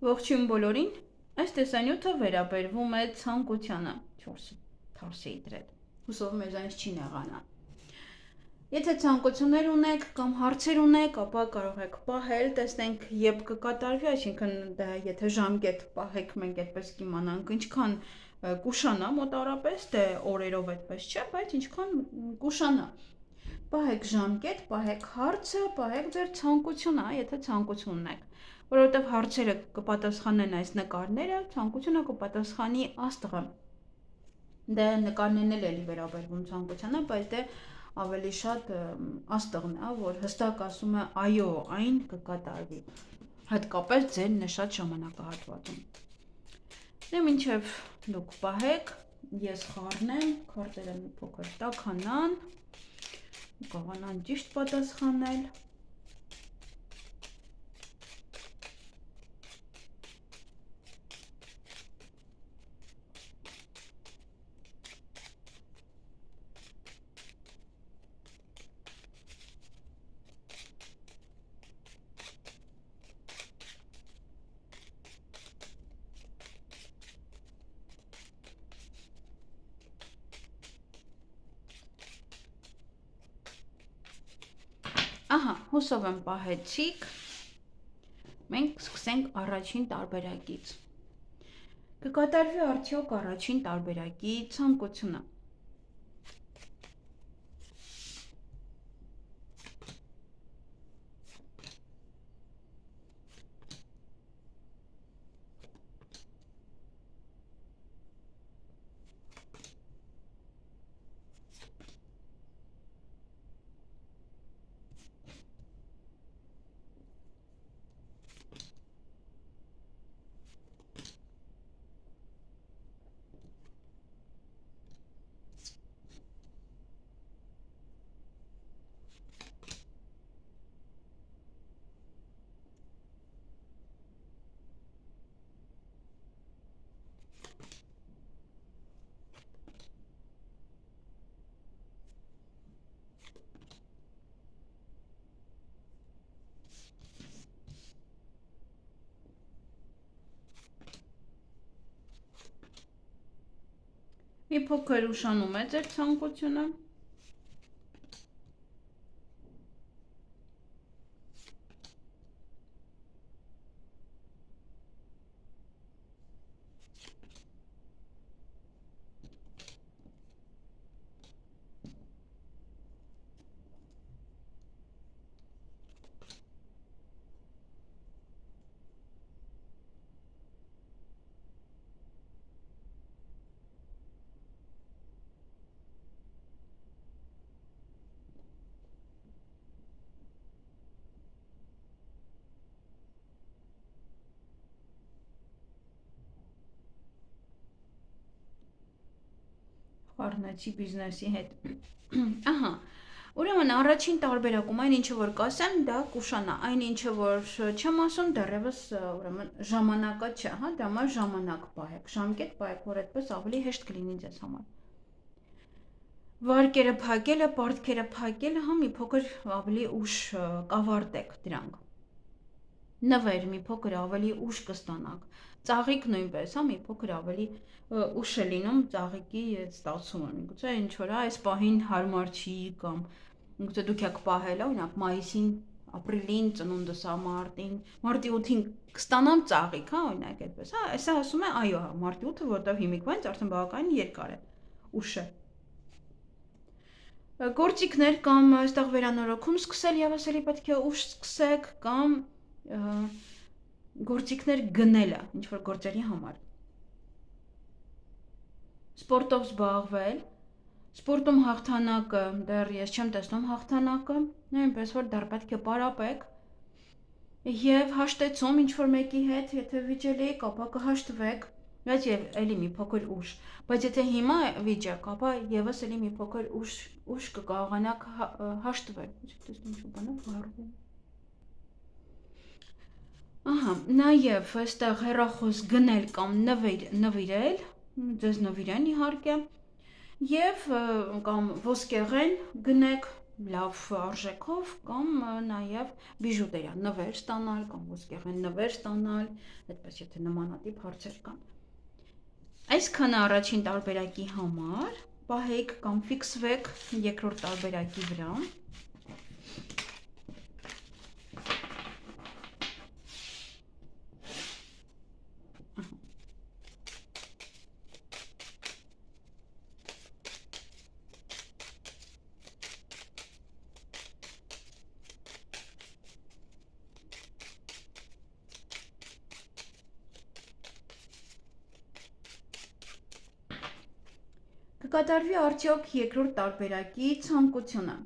Ողջույն բոլորին, այս տեսանյութը վերաբերվում է ցանկությանը 4 թարսի դրել, հուսով մեզանից չի նեղանա։ Եթե ցանկություններ ունեք կամ հարցեր ունեք, ապա կարող եք պահել, տեսնենք երբ կկատարվի, այսինքն եթե ժամկետ պահեք, մենք այդպես կիմանանք ինչքան կուշանա մոտավորապես, թե օրերով այդպես չէ, բայց ինչքան կուշանա։ Պահեք ժամկետ, պահեք հարցը, պահեք ձեր ցանկությունը, եթե ցանկություն ունեք, որովհետև հարցերը կպատասխանեն այս նկարները, ցանկությունը կպատասխանի աստղը։ Դե նկարներն էլ էլի վերաբերվում ցանկությանը, բայց դե ավելի շատ աստղն է, որ հստակ ասում է այո, այն կկատարվի, հատկապես ձեր նշած ժամանակահատվածում։ Դե մինչև դուք պահեք, ես խառնեմ, քարտերը մի փոքր տաքանան, կարողանան ճիշտ պատասխանել։ Ահա, հուսով եմ պահեցիք, մենք սկսենք առաջին տարբերակից։ Կկատարվի արդյոք առաջին տարբերակի ցանկությունը։ Մի փոքր ուշանում է ձեր ցանկությունը։ Խառնեցի բիզնեսի հետ։ Ահա, ուրեմն առաջին տարբերակում այն ինչը որ կասեմ, դա կուշանա, այն ինչը որ չեմ ասում, դեռևս ուրեմն ժամանակը չէ, հա, դա մա ժամանակ պահեք, ժամկետ պահեք, որ այդպես ավելի հեշտ կլինի ձեզ համար։ Վարկերը փակելը, պարտքերը փակելը, հա, մի փոքր ավելի ուշ կավարտեք դրանք։ Նվեր մի փոքր ավելի ուշ կստանաք, ծաղիկ նույնպես, հա, մի փոքր ավելի ուշ է լինում ծաղիկի ստացումը, միգուցե ինչ որ այս պահին հարմար չի կամ միգուցե դուք եք պահել, օրինակ մայիսին, ապրիլին ծնունդս է, մարտի 8-ին կստանամ ծաղիկ, հա, օրինակ այդպես, հա, այսա ասում է այո, հա, մարտի 8-ը, որտեղ հիմիկվանից արդեն բավականին երկար է, ուշ է։ Գործիքներ կամ այստեղ վերանորոգում սկսել եւս էլի պետք է ուշ սկսեք կամ գործիքներ գնելը, ինչ որ գործերի համար։ Սպորտով զբաղվել, սպորտում հաղթանակը, դեռ ես չեմ տեսնում հաղթանակը, այնպես որ դեռ պետք է պարապեք, եւ հաշտեցում ինչ որ մեկի հետ, եթե վիճելի եք, ապա կհաշտվեք, բայց էլի մի փոքր ուշ, բայց եթե հիմա վիճեք, ապա եւս էլի մի փոքր ուշ կկարողանաք հաշտվել, տեսնում ինչ բանով վառվում։ Ահա, նաև այստեղ հեռախոս գնել կամ նվիրել, ձեզ նվիրեն իհարկե, եւ կամ ոսկեղեն գնեք, լավ արժեքով կամ նաև բիժուտերիա նվեր ստանալ կամ ոսկեղեն նվեր ստանալ, այդպես եթե նմանատիպ հարցեր կան։ Այսքանը առաջին տարբերակի համար, պահեք կամ ֆիքսվեք երկրորդ տարբերակի վրա։ Կկատարվի արդյոք երկրորդ տարբերակի ցանկությունը։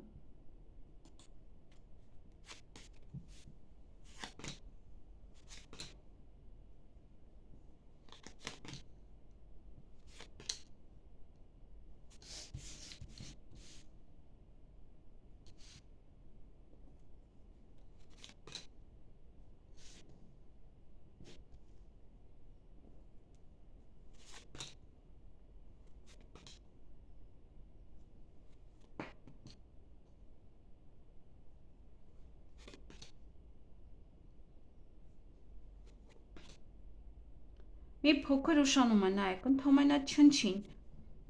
Մի փոքր ուշանում է, նայեք, ընդհանրապես չնչին,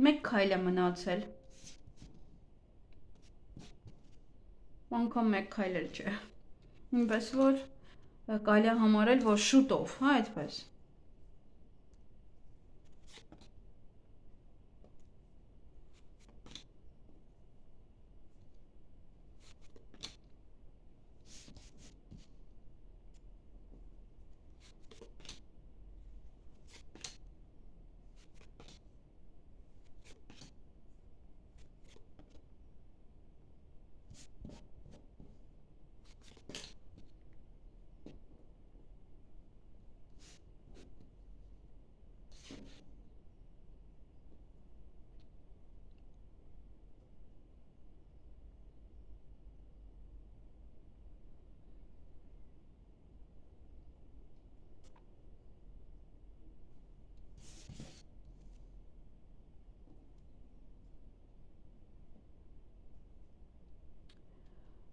մեկ քայլ է մնացել, անգամ մեկ քայլ էլ չէ, նույնպես որ կարելի է համարել, որ շուտով, հա, այդպես։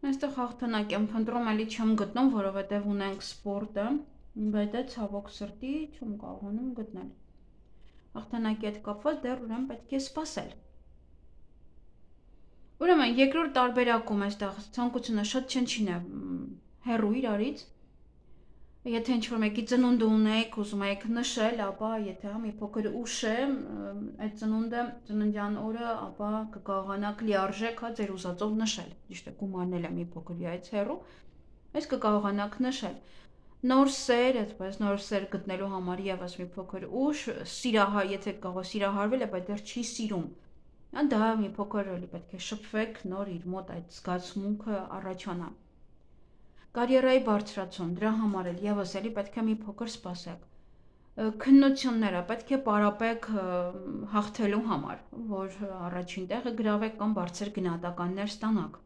Այստեղ հաղթանակ եմ փնտրում, էլի չեմ գտնում, որովհետև ունենք սպորտը, բայց դա ցավոք սրտի չեմ կարողանում գտնել։ Հաղթանակի հետ կապված դեռ ուրեմն պետք է սպասել։ Ուրեմն երկրորդ տարբերակում այստեղ ցանկությունը շատ չնչին է հեռու իրարից։ Եթե ինչ-որ մեկի ծնունդը ունեք, ուզում եք նշել, ապա եթե մի փոքր ուշ է այդ ծնունդը, ծննդյան օրը, ապա կկարողանաք լիարժեք ձեր ուզածով նշել։ Ճիշտ է, գումարնել է մի փոքր իրայից հեռու, այս կկարողանաք նշել։ Նոր սեր, այդպես նոր սեր գտնելու համար եւս մի փոքր ուշ, եթե կարող սիրահարվել է, բայց դեռ չի սիրում։ Դա մի փոքր էլի պետք է շփվեք, նոր իր մոտ այդ զգացմունքը առաջանա։ Կարիերայի բարձրացում, դրա համար էլ եւս էլի պետք է մի փոքր սպասեք։ Քննությունները պետք է պարապեք հաղթելու համար, որ առաջին տեղը գրավեք կամ բարձր գնահատականներ ստանաք։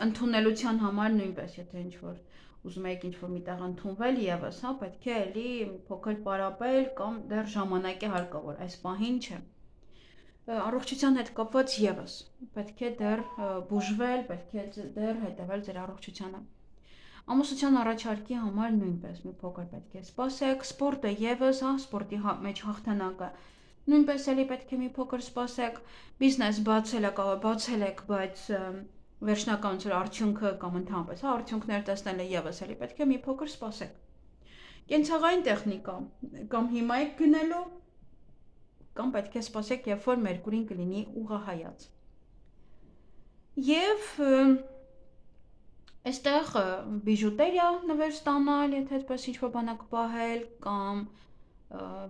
Ընդունելության համար նույնպես, եթե ինչ-որ ուզում եք ինչ-որ միտեղ ընդունվել եւս, հա, պետք է էլի փոքր պարապել կամ դեռ ժամանակ է հարկավոր, այս պահին չէ։ Առողջության հետ կապված եւս պետք է դեռ բուժվել, պետք է դեռ հետևել ձեր առողջությանը։ Ամուսնության առաջարկի համար նույնպես մի փոքր պետք է սպասեք, սպորտը եւս, հա, սպորտի մեջ հաղթանակը նույնպես էլի պետք է մի փոքր սպասեք, բիզնես բացել եք, բայց վերջնական արդյունքը կամ ընդհանրապես հա արդյունքներ տեսնելը եւս էլի պետք է մի փոքր սպասեք։ Կենցաղային տեխնիկա կամ հիմա եք գնելու կամ պետք է սպասեք, երբ որ Մերկուրին կլինի ուղղահայաց։ Եվ այստեղ բիժուտերիա նվեր ստանալ, եթե այդպես ինչ-որ բանակ պահել կամ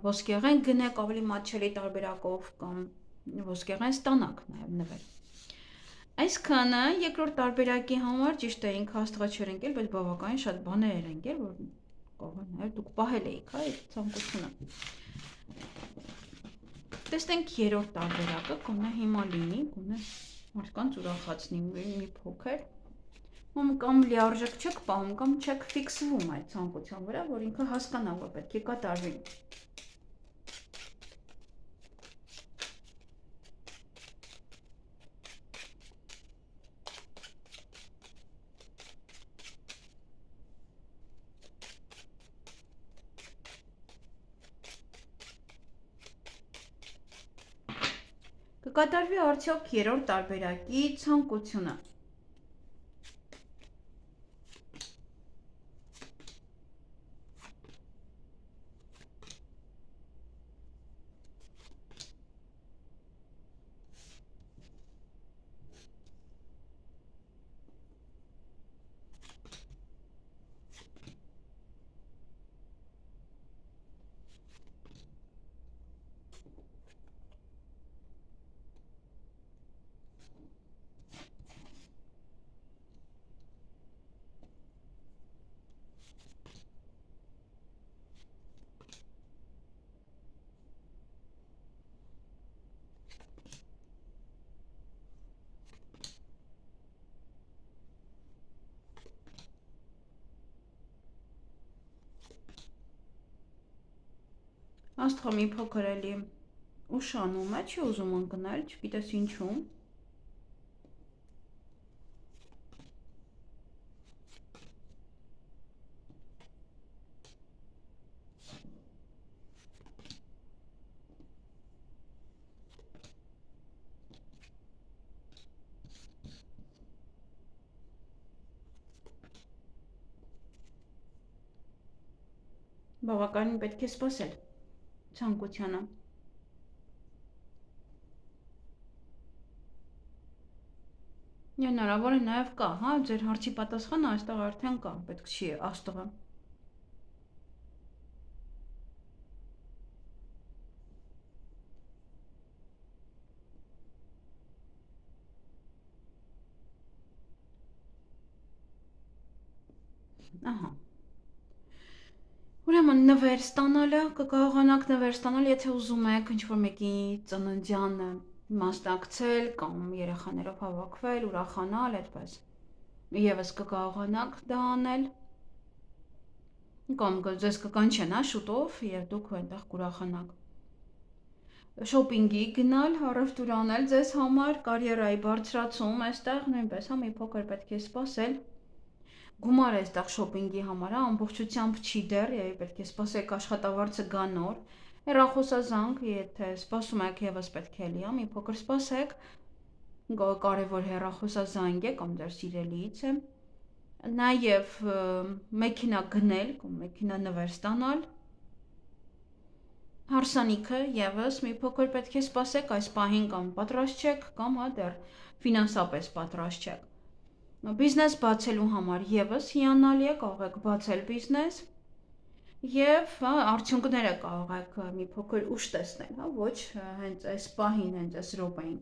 ոսկեղեն գնեք ավելի մատչելի տարբերակով կամ ոսկեղեն ստանաք նաև նվեր։ Այսքանը երկրորդ տարբերակի համար ճիշտ է ինքը հաստատ չէր ընկել, բայց բավականին շատ բաներ էր ընկել, որ կարող է նաև դուք պահել էիք, հա, այդ ցանկությունը։ Տեսնենք երրորդ տարբերակը, գոնե հիմա լինի, գոնե մարդկանց ուրախացնի մի փոքր։ Կամ լիարժեք չեք պահում, կամ չեք ֆիքսվում այդ ցանկության վրա, որ ինքը հասկանա, որ պետք է կատարվի։ կկատարվի արդյոք երրորդ տարբերակի ցանկությունը։ Աստղը մի փոքր էլի ուշանում է, չի ուզում ընկնել, չգիտես ինչու։ Բավականին պետք է սպասել ցանկությանը։ Հնարավոր է նաև կա, հա, ձեր հարցի պատասխանը այստեղ արդեն կա, պետք չի աստղը։ Ահա։ Ուրեմն նվեր ստանալը, կկարողանաք նվեր ստանալ, եթե ուզում եք ինչ-որ մեկի ծննդյանը մասնակցել կամ երեխաներով հավաքվել, ուրախանալ, այդպես։ Եվս կկարողանաք դա անել։ Կամ ձեզ կկանչեն, հա, շուտով եւ դուք այնտեղ կուրախանաք։ Շոփինգի գնալ, առևտուր անել ձեզ համար, կարիերայի բարձրացում այստեղ նույնպես, հա, մի փոքր պետք է սպասել։ Գումար է այստեղ շոփինգի համար, հա, ամբողջությամբ չի դեռ, եւ պետք է սպասեք աշխատավարձը գա նոր։ Հեռախոսազանգ, եթե սպասում եք եւս պետք է էլի, հա, մի փոքր սպասեք։ Կարևոր հեռախոսազանգ է կամ ձեր սիրելիից է։ Նաեւ մեքենա գնել կամ մեքենա նվեր ստանալ։ Հարսանիքը եւս մի փոքր պետք է սպասեք, այս պահին կամ պատրաստ չեք, կամ հա դեռ ֆինանսապես պատրաստ չեք։ Բիզնես բացելու համար եւս հիանալի է, կարող եք բացել բիզնես եւ արդյունքները կարող եք մի փոքր ուշ տեսնել, հա, ոչ հենց այս պահին, հենց այս րոպեին։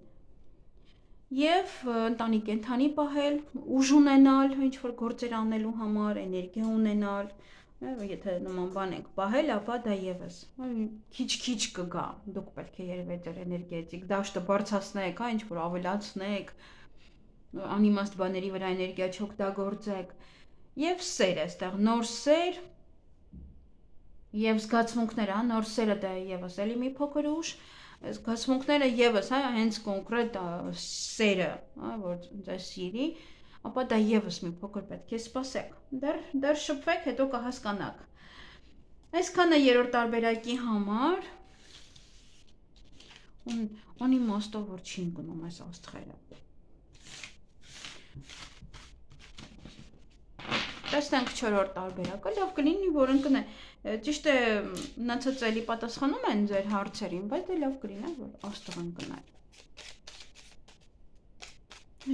Եվ ընտանի կենդանի պահել, ուժ ունենալ, ինչ որ գործեր անելու համար, էներգիա ունենալ, եթե նման բան եք պահել, ապա դա եւս քիչ-քիչ կգա, դուք պետք է երևի ձեր էներգետիկ դաշտը բարձրացնեք, հա, ինչ որ ավելացնեք, անիմաստ բաների վրա էներգիա չօգտագործեք եւ սեր այստեղ նոր սեր եւ զգացմունքներ, հա, նոր սերը դա եւս էլի մի փոքր ուշ, զգացմունքները եւս, հա, հենց կոնկրետ սերը, հա, որ ձեզ սիրի, ապա դա եւս մի փոքր պետք է սպասեք։ Դեռ շփվեք, հետո կհասկանաք։ Այսքանը երրորդ տարբերակի համար անիմաստով որ չի ընկնում այս աստղերը։ Տեսնենք չորրորդ տարբերակը, լավ կլինի, որ ընկնե։ Ճիշտ է, մնացած էլի պատասխանում են ձեր հարցերին, բայց դե լավ կլինի, որ աստղ ընկնել։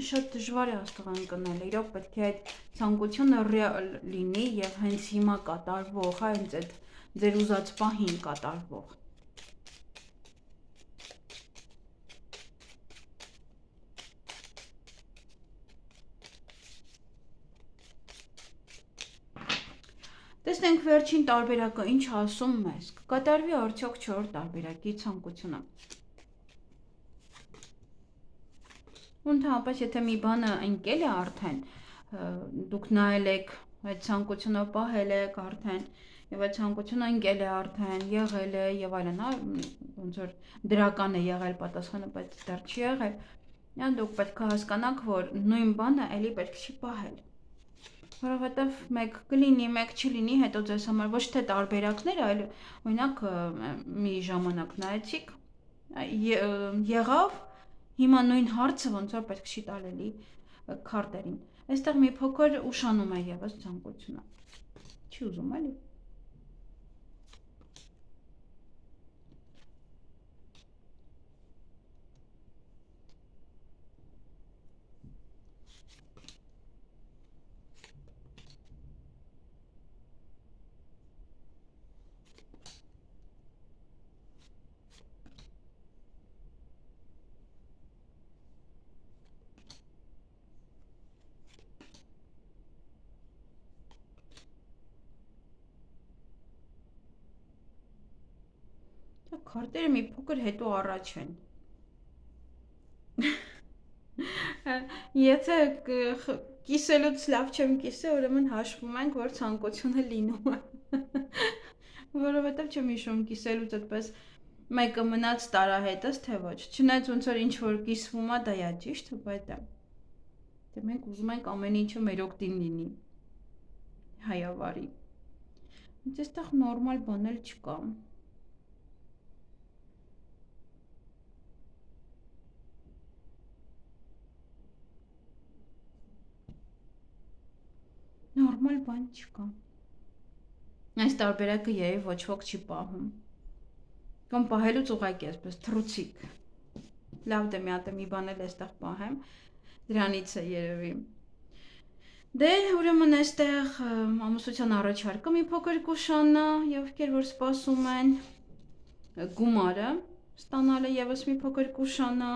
Շատ դժվար է աստղ ընկնելը, իրոք պետք է այդ ցանկությունը ռեալ լինի եւ հենց հիմա կատարվող, հա, հենց այդ ձեր ուզած պահին կատարվող։ Տեսնենք վերջին տարբերակը ինչ ասում մեզ, կկատարվի արդյոք չորրորդ տարբերակի ցանկությունը։ Ընդհանրապես, եթե մի բանը ընկել է արդեն, դուք նայել եք, այդ ցանկությունը պահել եք արդեն, եւ այդ ցանկությունը ընկել է արդեն, եղել է եւ այլն, հա, ոնց որ դրական է եղել պատասխանը, բայց դեռ չի եղել, դուք պետք է հասկանաք, որ նույն բանը էլի պետք չի պահել։ Որովհետև մեկ կլինի, մեկ չի լինի, հետո ձեզ համար ոչ թե տարբերակներ, այլ օրինակ մի ժամանակ նայեցիք, եղավ Հիմա նույն հարցը ոնց որ պետք չի տալելի քարտերին։ Այստեղ մի փոքր ուշանում է եւս ցանկությունը։ Չի ուզում էլի։ Քարտերը մի փոքր հետո առաջ են։ Եթե կիսելուց լավ չեմ կիսե, ուրեմն հաշվում ենք, որ ցանկությունը լինում է։ Որովհետև չեմ հիշում կիսելուց այդպես մեկը մնաց տարահետս, թե ոչ։ Չնայած ոնց որ ինչ որ կիսվում է, դա է ճիշտ, բայց դե մենք ուզում ենք ամեն ինչը մեր օգտին լինի։ Հայավարի։ Ինձ այստեղ նորմալ բան էլ չկա։ Նորմալ բան չկա։ Այս տարբերակը երևի ոչ ոք չի պահում։ Կամ պահելուց ուղղակի այսպես թռուցիկ։ Լավ դե մի հատ մի բան էլ այստեղ պահեմ։ Դրանից է երևի։ Դե ուրեմն այստեղ ամուսնության առաջարկը մի փոքր կուշանա, եւ ովքեր որ սպասում են գումարը ստանալը եւս մի փոքր կուշանա։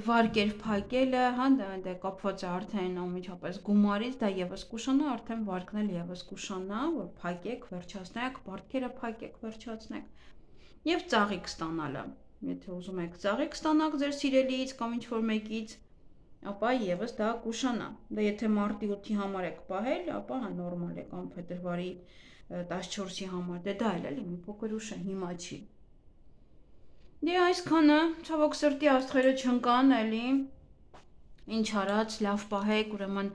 Վարկեր փակելը, հա, դա կապված է արդեն անմիջապես գումարից, դա եւս կուշանա, արդեն վարկն էլ եւս կուշանա, որ փակեք, վերջացնեք, պարտքերը փակեք, վերջացնեք։ Եվ ծաղիկ ստանալը։ Եթե ուզում եք ծաղիկ ստանալ ձեր սիրելիից կամ ինչ-որ մեկից, ապա եւս դա կուշանա։ Դա եթե մարտի 8-ի համար եք պահել, ապա հա նորմալ է, կամ փետրվարի 14-ի համար, դե դա էլ էլի մի փոքր ուշ է, հիմա չի։ Դե այսքանը, ցավոք սրտի աստղերը չընկան էլի, ինչ արած, լավ պահեք, ուրեմն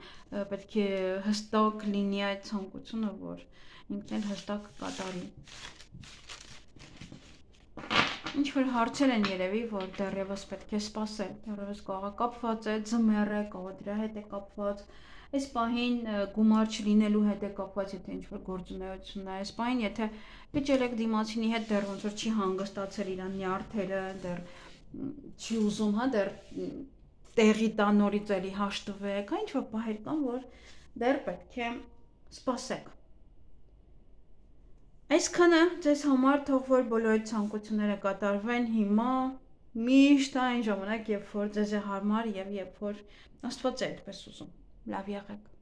պետք է հստակ լինի այդ ցանկությունը, որ ինքն էլ հստակ կատարի։ Ինչ որ հարցեր են երևի, որ դեռևս պետք է սպասել, դեռևս կողա կապված է, ձմեռ է, կողա դրա հետ է կապված, այս պահին գումար չլինելու հետ է կապված, եթե ինչ-որ գործունեություն է, այս պահին եթե վիճել եք դիմացինի հետ, դեռ ոնց որ չի հանգստացել իրան նյարդերը, դեռ չի ուզում, հա, դեռ տեղի տա նորից էլի հաշտվեք, հա, ինչ-որ պահեր կան, որ դեռ պետք է սպասեք։ Այսքանը ձեզ համար թող որ բոլոր այդ ցանկությունները կատարվեն հիմա, միշտ այն ժամանակ, երբ որ ձեզ է հարմար եւ երբ որ Աստված է այդպես ուզում։ Լավ եղեք։